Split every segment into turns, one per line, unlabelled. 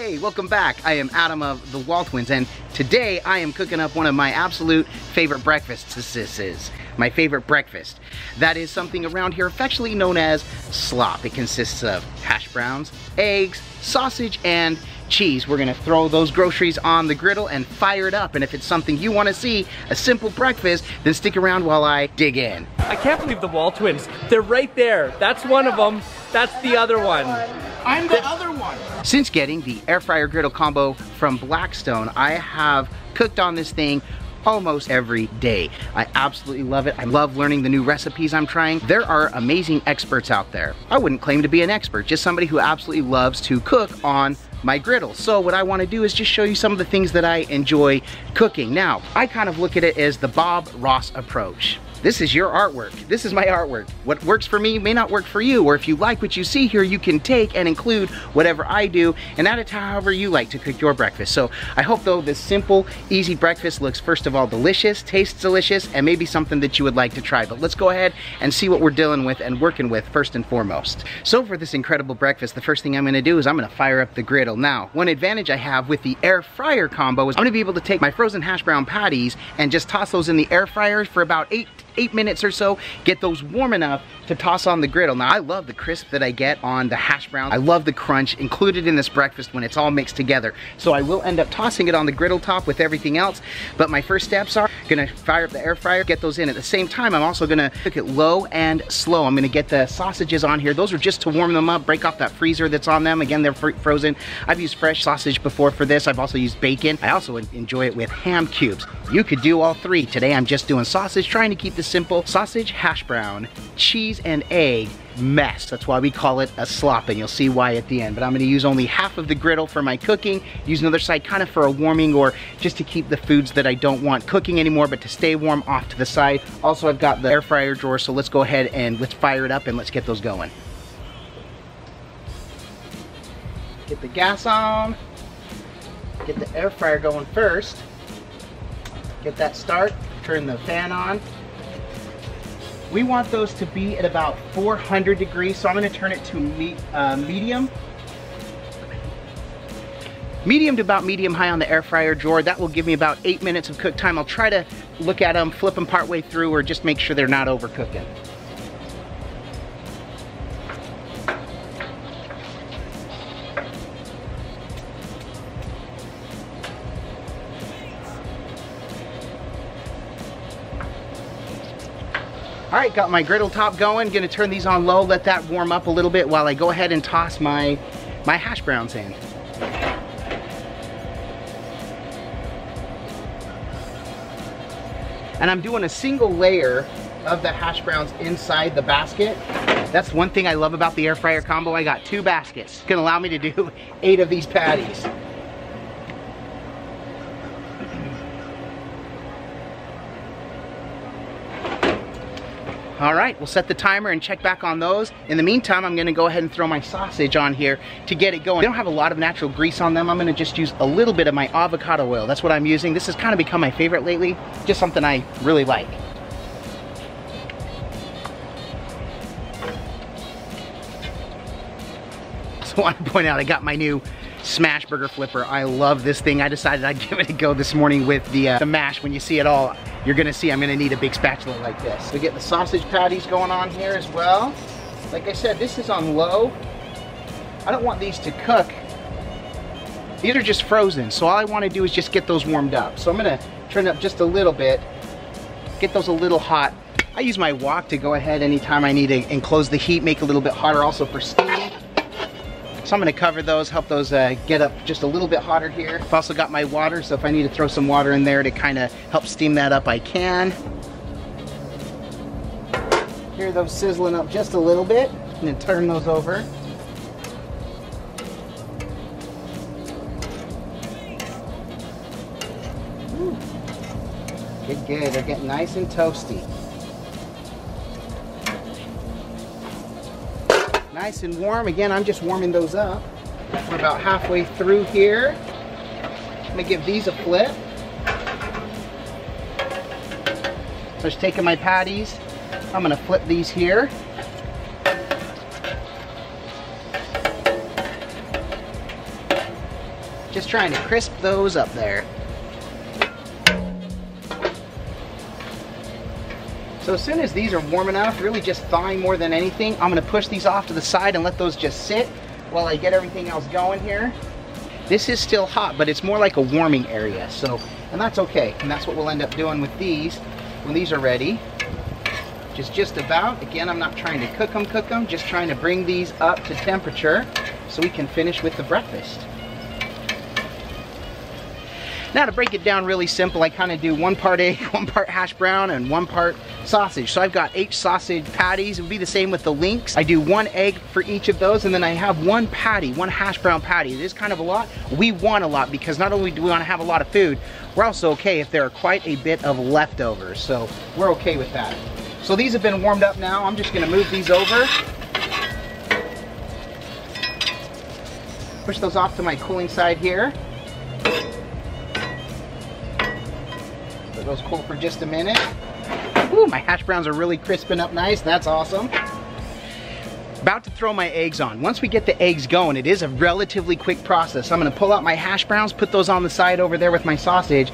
Hey, welcome back. I am Adam of the WALTWINS, and today I am cooking up one of my absolute favorite breakfasts. This is my favorite breakfast. That is something around here affectionately known as slop. It consists of hash browns, eggs, sausage, and cheese. We're gonna throw those groceries on the griddle and fire it up. And if it's something you wanna see, a simple breakfast, then stick around while I dig in.
I can't believe the WALTWINS. They're right there. That's one of them. That's the other one.
I'm the other one.
Since getting the air fryer griddle combo from Blackstone, I have cooked on this thing almost every day. I absolutely love it. I love learning the new recipes I'm trying. There are amazing experts out there. I wouldn't claim to be an expert, just somebody who absolutely loves to cook on my griddle. So what I want to do is just show you some of the things that I enjoy cooking. Now, I kind of look at it as the Bob Ross approach. This is your artwork. This is my artwork. What works for me may not work for you, or if you like what you see here, you can take and include whatever I do and add it to however you like to cook your breakfast. So I hope though this simple, easy breakfast looks first of all delicious, tastes delicious, and maybe something that you would like to try. But let's go ahead and see what we're dealing with and working with first and foremost. So for this incredible breakfast, the first thing I'm gonna do is I'm gonna fire up the griddle. Now, one advantage I have with the air fryer combo is I'm gonna be able to take my frozen hash brown patties and just toss those in the air fryer for about 8 minutes or so, get those warm enough to toss on the griddle. Now I love the crisp that I get on the hash browns. I love the crunch included in this breakfast when it's all mixed together. So I will end up tossing it on the griddle top with everything else, but my first steps are gonna fire up the air fryer, get those in. At the same time, I'm also gonna cook it low and slow. I'm gonna get the sausages on here. Those are just to warm them up, break off that freezer that's on them. Again, they're frozen. I've used fresh sausage before for this. I've also used bacon. I also enjoy it with ham cubes. You could do all three. Today I'm just doing sausage, trying to keep this simple. Sausage, hash brown, cheese, and egg mess. That's why we call it a slop, and you'll see why at the end. But I'm gonna use only half of the griddle for my cooking, use another side kind of for a warming or just to keep the foods that I don't want cooking anymore, but to stay warm off to the side. Also, I've got the air fryer drawer, so let's go ahead and let's fire it up and let's get those going. Get the gas on, get the air fryer going first, get that start, turn the fan on. We want those to be at about 400 degrees, so I'm going to turn it to medium. Medium to about medium high on the air fryer drawer. That will give me about 8 minutes of cook time. I'll try to look at them, flip them part way through, or just make sure they're not overcooking. All right, got my griddle top going. Gonna turn these on low, let that warm up a little bit while I go ahead and toss my hash browns in. And I'm doing a single layer of the hash browns inside the basket. That's one thing I love about the air fryer combo. I got 2 baskets. It's gonna allow me to do 8 of these patties. All right, we'll set the timer and check back on those. In the meantime, I'm gonna go ahead and throw my sausage on here to get it going. They don't have a lot of natural grease on them. I'm gonna just use a little bit of my avocado oil. That's what I'm using. This has kind of become my favorite lately. Just something I really like. So I want to point out I got my new smash burger flipper. I love this thing. I decided I'd give it a go this morning with the mash. When you see it all, you're gonna see I'm gonna need a big spatula like this. We get the sausage patties going on here as well. Like I said, this is on low. I don't want these to cook. These are just frozen, so all I wanna do is just get those warmed up. So I'm gonna turn up just a little bit, get those a little hot. I use my wok to go ahead anytime I need to enclose the heat, make it a little bit hotter also for steaming. So I'm gonna cover those, help those get up just a little bit hotter here. I've also got my water, so if I need to throw some water in there to kind of help steam that up, I can. Hear those sizzling up just a little bit, and then turn those over. Ooh. Good, good, they're getting nice and toasty. Nice and warm. Again, I'm just warming those up. We're about halfway through here. I'm gonna give these a flip. So just taking my patties, I'm gonna flip these here. Just trying to crisp those up there. So as soon as these are warm enough, really just thawing more than anything, I'm gonna push these off to the side and let those just sit while I get everything else going here. This is still hot, but it's more like a warming area, so, and that's okay. And that's what we'll end up doing with these when these are ready. Just about, again, I'm not trying to cook them, just trying to bring these up to temperature so we can finish with the breakfast. Now to break it down really simple, I kind of do 1 part egg, 1 part hash brown, and 1 part sausage. So I've got 8 sausage patties. It would be the same with the links. I do 1 egg for each of those, and then I have 1 patty, 1 hash brown patty. It is kind of a lot. We want a lot because not only do we want to have a lot of food, we're also okay if there are quite a bit of leftovers. So we're okay with that. So these have been warmed up now. I'm just gonna move these over. Push those off to my cooling side here. Let those cool for just a minute. Ooh, my hash browns are really crisping up nice. That's awesome. About to throw my eggs on. Once we get the eggs going, it is a relatively quick process. I'm gonna pull out my hash browns, put those on the side over there with my sausage,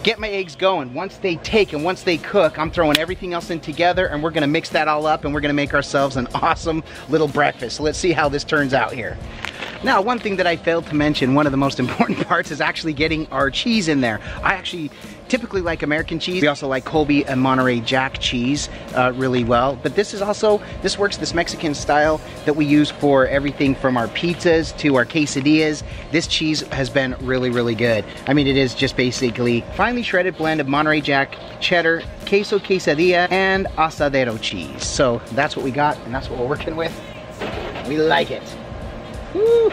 get my eggs going. Once they take and once they cook, I'm throwing everything else in together and we're gonna mix that all up and we're gonna make ourselves an awesome little breakfast. So let's see how this turns out here. Now, one thing that I failed to mention, one of the most important parts is actually getting our cheese in there. I actually typically like American cheese. We also like Colby and Monterey Jack cheese really well. But this is also, this works this Mexican style that we use for everything from our pizzas to our quesadillas. This cheese has been really, really good. I mean, it is just basically finely shredded blend of Monterey Jack, cheddar, queso quesadilla, and asadero cheese. So that's what we got and that's what we're working with. We like it. Woo.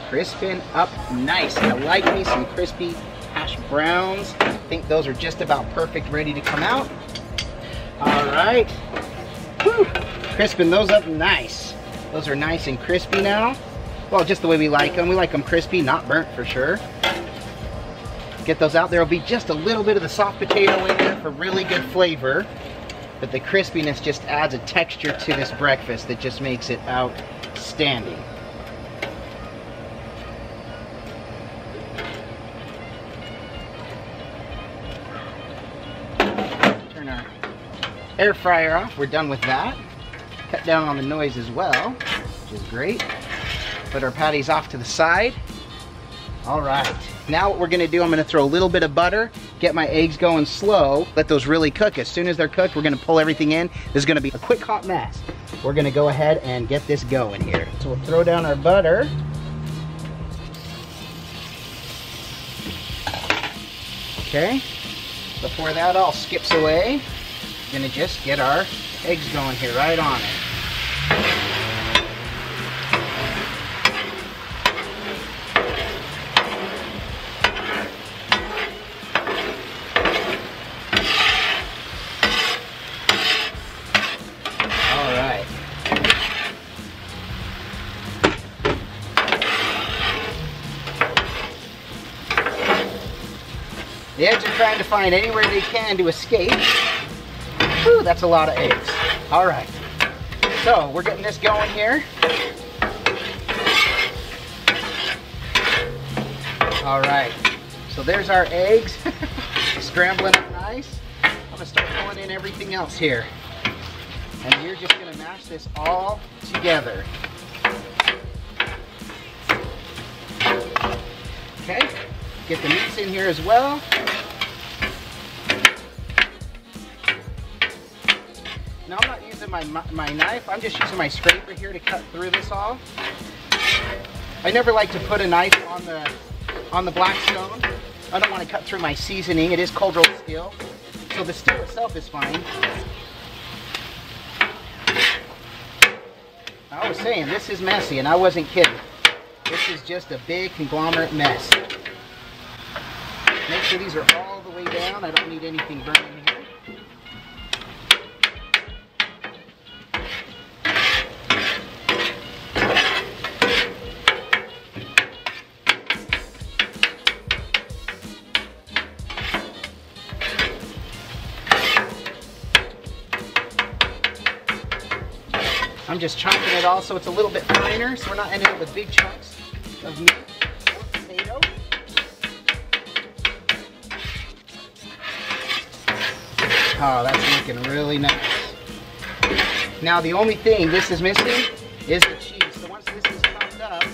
Crisping up nice. I like me some crispy hash browns. I think those are just about perfect, ready to come out. All right. Woo. Crisping those up nice. Those are nice and crispy now. Well, just the way we like them. We like them crispy, not burnt for sure. Get those out. There will be just a little bit of the soft potato in there for really good flavor. But the crispiness just adds a texture to this breakfast that just makes it outstanding. Turn our air fryer off. We're done with that. Cut down on the noise as well, which is great. Put our patties off to the side. All right. Now what we're gonna do, I'm gonna throw a little bit of butter, get my eggs going slow, let those really cook. As soon as they're cooked, we're gonna pull everything in. This is gonna be a quick hot mess. We're gonna go ahead and get this going here. So we'll throw down our butter. Okay, before that all skips away, we're gonna just get our eggs going here, right on it. The eggs are trying to find anywhere they can to escape. Whew, that's a lot of eggs. All right, so we're getting this going here. All right, so there's our eggs, scrambling up nice. I'm gonna start pulling in everything else here. And you're just gonna mash this all together. Okay, get the meats in here as well. Now I'm not using my knife, I'm just using my scraper here to cut through this all. I never like to put a knife on the Blackstone. I don't want to cut through my seasoning. It is cold rolled steel, so the steel itself is fine. I was saying, this is messy, and I wasn't kidding. This is just a big conglomerate mess. Make sure these are all the way down. I don't need anything burning here. I'm just chunking it all so it's a little bit finer, so we're not ending up with big chunks. of meat or potato. Oh, that's looking really nice. Now the only thing this is missing is the cheese. So once this is pumped up,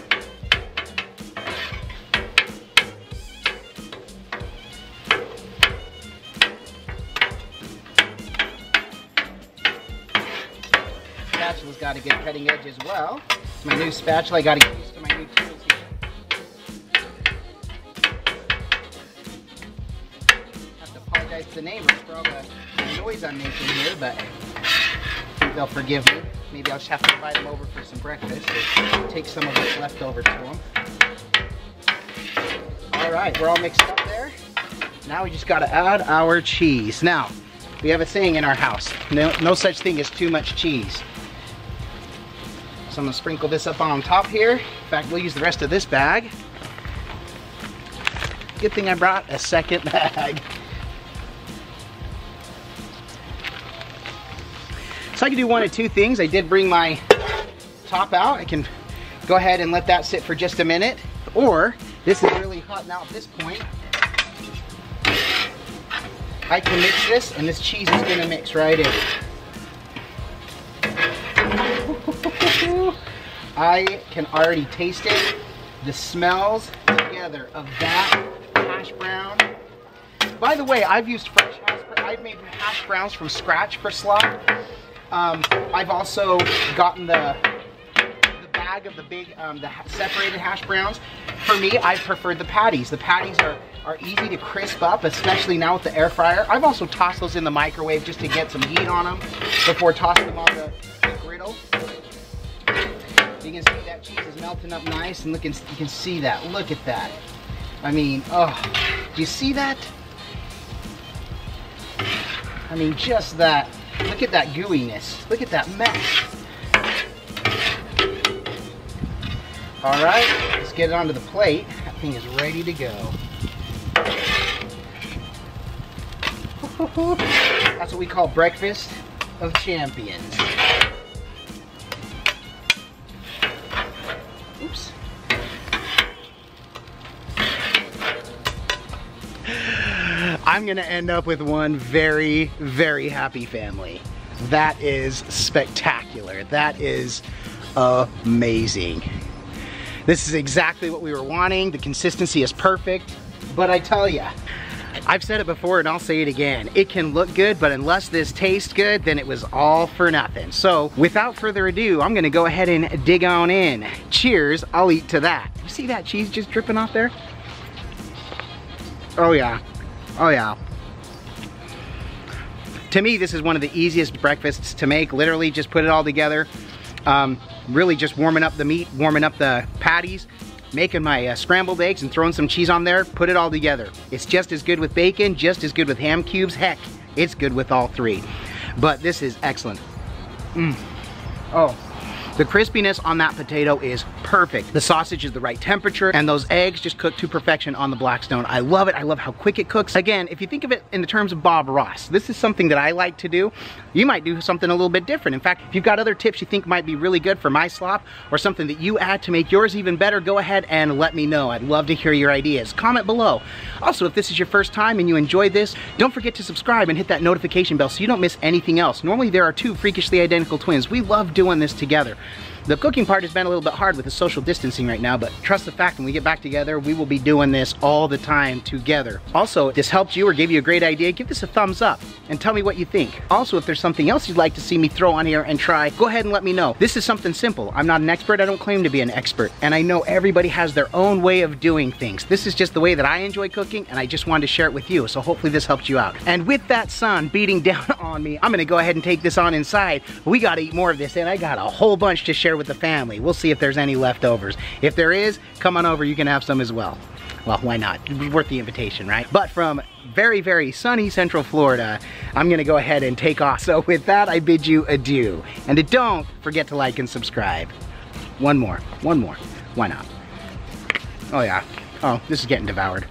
spatula's got to get cutting edge as well. It's my new spatula. I got to get used to my new tools here. Have to apologize to the neighbors for all the noise I'm making here, but I think they'll forgive me. Maybe I'll just have to invite them over for some breakfast or take some of what's left over to them. All right, we're all mixed up there. Now we just got to add our cheese. Now, we have a saying in our house, no such thing as too much cheese. So I'm gonna sprinkle this up on top here. In fact, we'll use the rest of this bag. Good thing I brought a second bag. So I can do one of two things. I did bring my top out. I can go ahead and let that sit for just a minute. Or, this is really hot now at this point. I can mix this, and this cheese is gonna mix right in. I can already taste it. The smells together of that hash brown. By the way, I've used fresh hash brown. I've made hash browns from scratch for Slop. I've also gotten the bag of the big, the separated hash browns. For me, I prefer the patties. The patties are easy to crisp up, especially now with the air fryer. I've also tossed those in the microwave just to get some heat on them before tossing them on the griddle. You can see that cheese is melting up nice, and you can see that. Look at that. I mean, oh, do you see that? I mean, just that. Look at that gooiness. Look at that mess. All right, let's get it onto the plate. That thing is ready to go. That's what we call breakfast of champions. Oops. I'm gonna end up with one very, very happy family. That is spectacular. That is amazing. This is exactly what we were wanting. The consistency is perfect. But I tell ya, I've said it before and I'll say it again. It can look good, but unless this tastes good, then it was all for nothing. So without further ado, I'm gonna go ahead and dig on in. Cheers, I'll eat to that. You see that cheese just dripping off there? Oh yeah, oh yeah. To me, this is one of the easiest breakfasts to make. Literally just put it all together. Really just warming up the meat, warming up the patties, making my scrambled eggs and throwing some cheese on there, put it all together. It's just as good with bacon, just as good with ham cubes. Heck, it's good with all three. But this is excellent. Oh, the crispiness on that potato is perfect. The sausage is the right temperature, and those eggs just cook to perfection on the Blackstone. I love it. I love how quick it cooks. Again, if you think of it in the terms of Bob Ross, this is something that I like to do. You might do something a little bit different. In fact, if you've got other tips you think might be really good for my slop, or something that you add to make yours even better, go ahead and let me know. I'd love to hear your ideas. Comment below. Also, if this is your first time and you enjoyed this, don't forget to subscribe and hit that notification bell so you don't miss anything else. Normally there are two freakishly identical twins. We love doing this together. The cooking part has been a little bit hard with the social distancing right now, but trust the fact when we get back together, we will be doing this all the time together. Also, if this helped you or gave you a great idea, give this a thumbs up and tell me what you think. Also, if there's something else you'd like to see me throw on here and try, go ahead and let me know. This is something simple. I'm not an expert. I don't claim to be an expert. And I know everybody has their own way of doing things. This is just the way that I enjoy cooking, and I just wanted to share it with you. So hopefully this helped you out. And with that sun beating down on me, I'm gonna go ahead and take this on inside. We gotta eat more of this, and I got a whole bunch to share with the family. We'll see if there's any leftovers. If there is, come on over, you can have some as well. Well, why not? It was worth the invitation, right? But from very, very sunny Central Florida, I'm gonna go ahead and take off. So with that, I bid you adieu. And don't forget to like and subscribe. One more, why not? Oh yeah, oh, this is getting devoured.